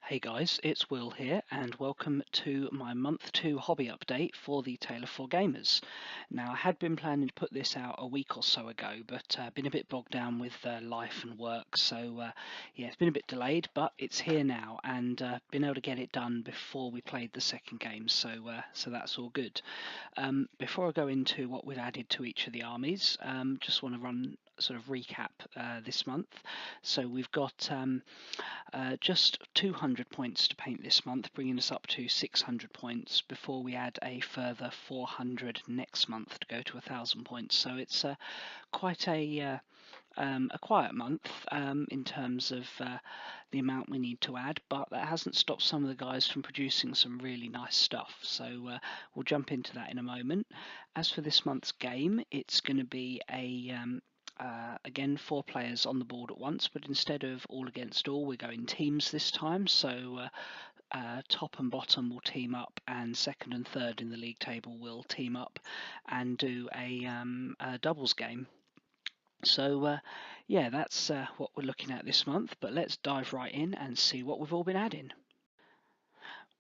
Hey guys, it's Will here, and welcome to my month 2 hobby update for the Tale of Four Gamers. Now, I had been planning to put this out a week or so ago, but been a bit bogged down with life and work, so yeah, it's been a bit delayed, but it's here now, and been able to get it done before we played the second game, so that's all good. Before I go into what we've added to each of the armies, just want to run sort of recap this month. So we've got just 200 points to paint this month, bringing us up to 600 points before we add a further 400 next month to go to 1,000 points. So it's quite a quiet month in terms of the amount we need to add, but that hasn't stopped some of the guys from producing some really nice stuff. So we'll jump into that in a moment. As for this month's game, it's going to be a again, 4 players on the board at once, but instead of all against all, we're going teams this time. So top and bottom will team up, and second and third in the league table will team up and do a doubles game. So yeah, that's what we're looking at this month, but let's dive right in and see what we've all been adding.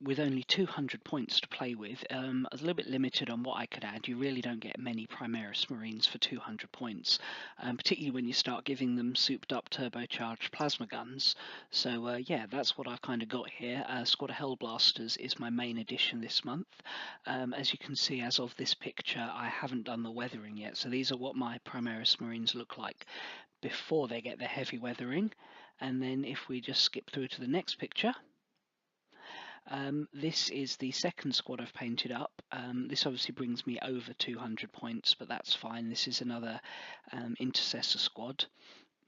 With only 200 points to play with, I was a little bit limited on what I could add. You really don't get many Primaris Marines for 200 points, particularly when you start giving them souped up turbocharged plasma guns. So yeah, that's what I've kind of got here. Squad of Hellblasters is my main addition this month. As you can see, as of this picture, I haven't done the weathering yet. So these are what my Primaris Marines look like before they get their heavy weathering. And then if we just skip through to the next picture, this is the second squad I've painted up. This obviously brings me over 200 points, but that's fine. This is another intercessor squad,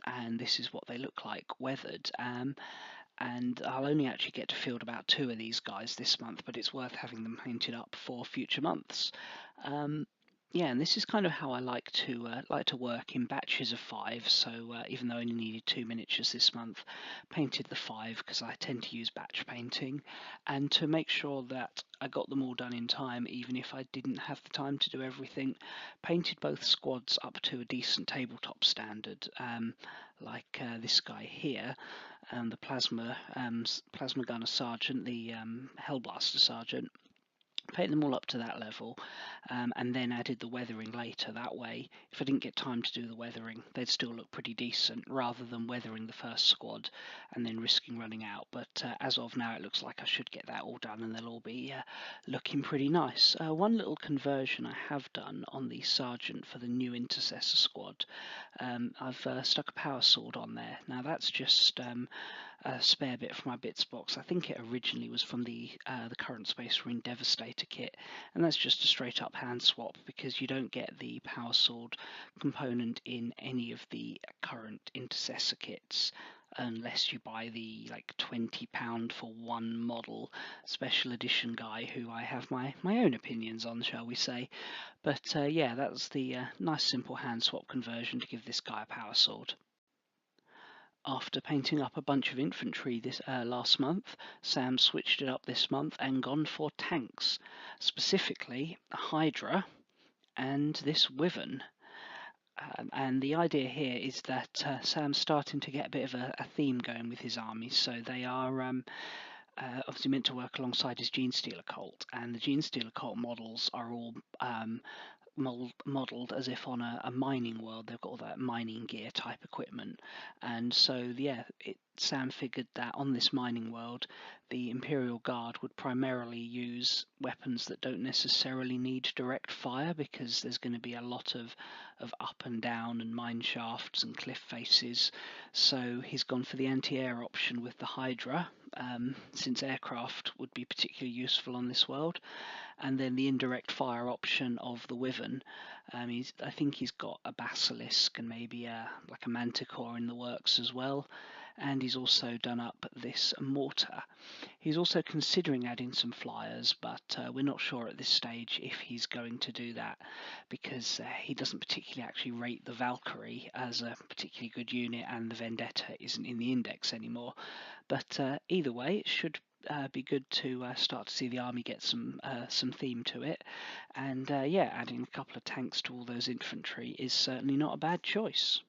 and this is what they look like weathered. And I'll only actually get to field about 2 of these guys this month, but it's worth having them painted up for future months. Yeah, and this is kind of how I like to work in batches of 5. So even though I only needed 2 miniatures this month, painted the 5 because I tend to use batch painting, and to make sure that I got them all done in time, even if I didn't have the time to do everything, painted both squads up to a decent tabletop standard, like this guy here, the plasma gunner sergeant, the Hellblaster sergeant. Painted them all up to that level, and then added the weathering later. That way, if I didn't get time to do the weathering, they'd still look pretty decent, rather than weathering the first squad and then risking running out. But as of now, it looks like I should get that all done, and they'll all be looking pretty nice. One little conversion I have done on the sergeant for the new intercessor squad. I've stuck a power sword on there. Now that's just a spare bit from my bits box. I think it originally was from the current Space Marine Devastator kit, and that's just a straight up hand swap because you don't get the power sword component in any of the current intercessor kits unless you buy the like £20 for one model special edition guy, who I have my own opinions on, shall we say. But yeah, that's the nice simple hand swap conversion to give this guy a power sword. After painting up a bunch of infantry this last month, Sam switched it up this month and gone for tanks, specifically a Hydra and this Wyvern. And the idea here is that Sam's starting to get a bit of a theme going with his armies. So they are obviously meant to work alongside his Genestealer cult, and the Genestealer cult models are all modelled as if on a mining world. They've got all that mining gear type equipment, and so yeah, Sam figured that on this mining world, the Imperial Guard would primarily use weapons that don't necessarily need direct fire, because there's going to be a lot of up and down and mine shafts and cliff faces. So he's gone for the anti-air option with the Hydra, since aircraft would be particularly useful on this world, and then the indirect fire option of the Wyvern. I think he's got a Basilisk and maybe like a Manticore in the works as well, and he's also done up this mortar. He's also considering adding some flyers, but we're not sure at this stage if he's going to do that, because he doesn't particularly actually rate the Valkyrie as a particularly good unit, and the Vendetta isn't in the index anymore. But either way, it should be good to start to see the army get some theme to it, and yeah, adding a couple of tanks to all those infantry is certainly not a bad choice.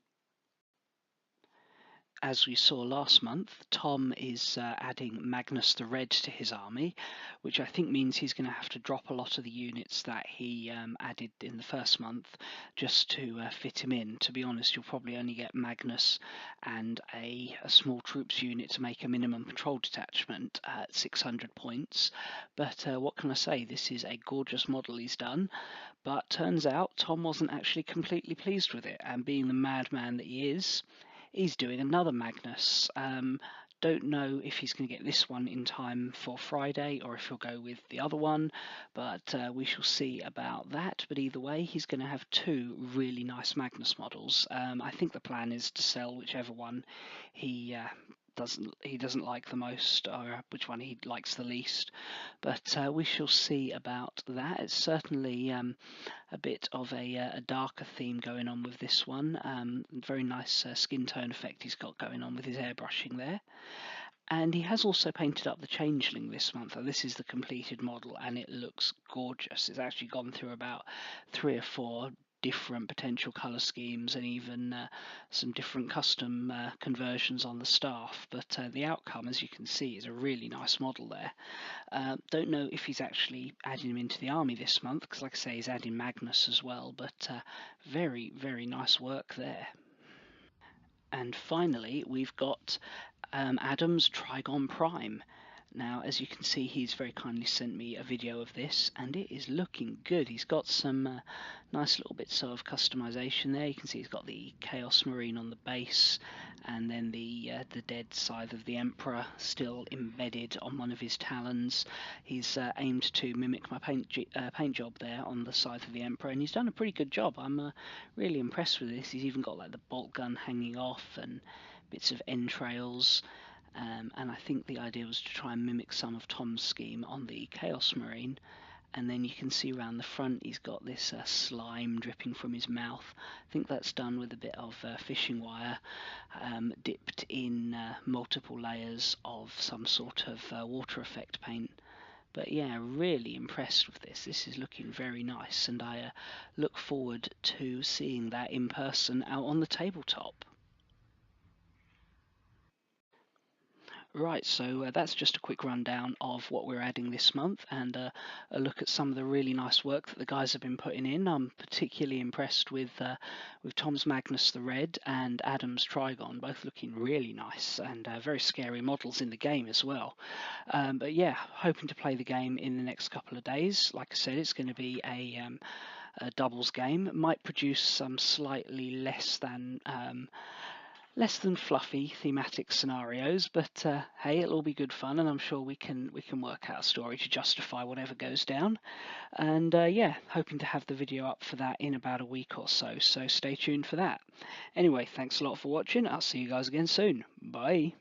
as we saw last month, Tom is adding Magnus the Red to his army, which I think means he's going to have to drop a lot of the units that he added in the first month just to fit him in. To be honest, you'll probably only get Magnus and a small troops unit to make a minimum patrol detachment at 600 points. But what can I say? This is a gorgeous model he's done. But turns out Tom wasn't actually completely pleased with it, and being the madman that he is, he's doing another Magnus. Don't know if he's going to get this one in time for Friday or if he'll go with the other one, but we shall see about that. But either way, he's going to have two really nice Magnus models. I think the plan is to sell whichever one he doesn't like the most, or which one he likes the least. But we shall see about that. It's certainly a bit of a darker theme going on with this one. Very nice skin tone effect he's got going on with his airbrushing there. And he has also painted up the Changeling this month. This is the completed model, and it looks gorgeous. It's actually gone through about 3 or 4 different potential colour schemes and even some different custom conversions on the staff. But the outcome, as you can see, is a really nice model there. Don't know if he's actually adding him into the army this month, because like I say, he's adding Magnus as well, but very, very nice work there. And finally, we've got Adam's Trygon Prime. Now, as you can see, he's very kindly sent me a video of this, and it is looking good. He's got some nice little bits of customization there. You can see he's got the Chaos Marine on the base, and then the dead scythe of the Emperor still embedded on one of his talons. He's aimed to mimic my paint job there on the scythe of the Emperor, and he's done a pretty good job. I'm really impressed with this. He's even got like the bolt gun hanging off and bits of entrails. And I think the idea was to try and mimic some of Tom's scheme on the Chaos Marine. And then you can see around the front he's got this slime dripping from his mouth. I think that's done with a bit of fishing wire dipped in multiple layers of some sort of water effect paint. But yeah, really impressed with this. This is looking very nice, and I look forward to seeing that in person out on the tabletop. Right, so that's just a quick rundown of what we're adding this month, and a look at some of the really nice work that the guys have been putting in. I'm particularly impressed with Tom's Magnus the Red and Adam's Trygon, both looking really nice, and very scary models in the game as well. But yeah, hoping to play the game in the next couple of days. Like I said, it's going to be a doubles game. It might produce some slightly less than fluffy thematic scenarios, but hey, it'll all be good fun, and I'm sure we can work out a story to justify whatever goes down. And yeah, hoping to have the video up for that in about a week or so, so stay tuned for that. Anyway, thanks a lot for watching. I'll see you guys again soon. Bye.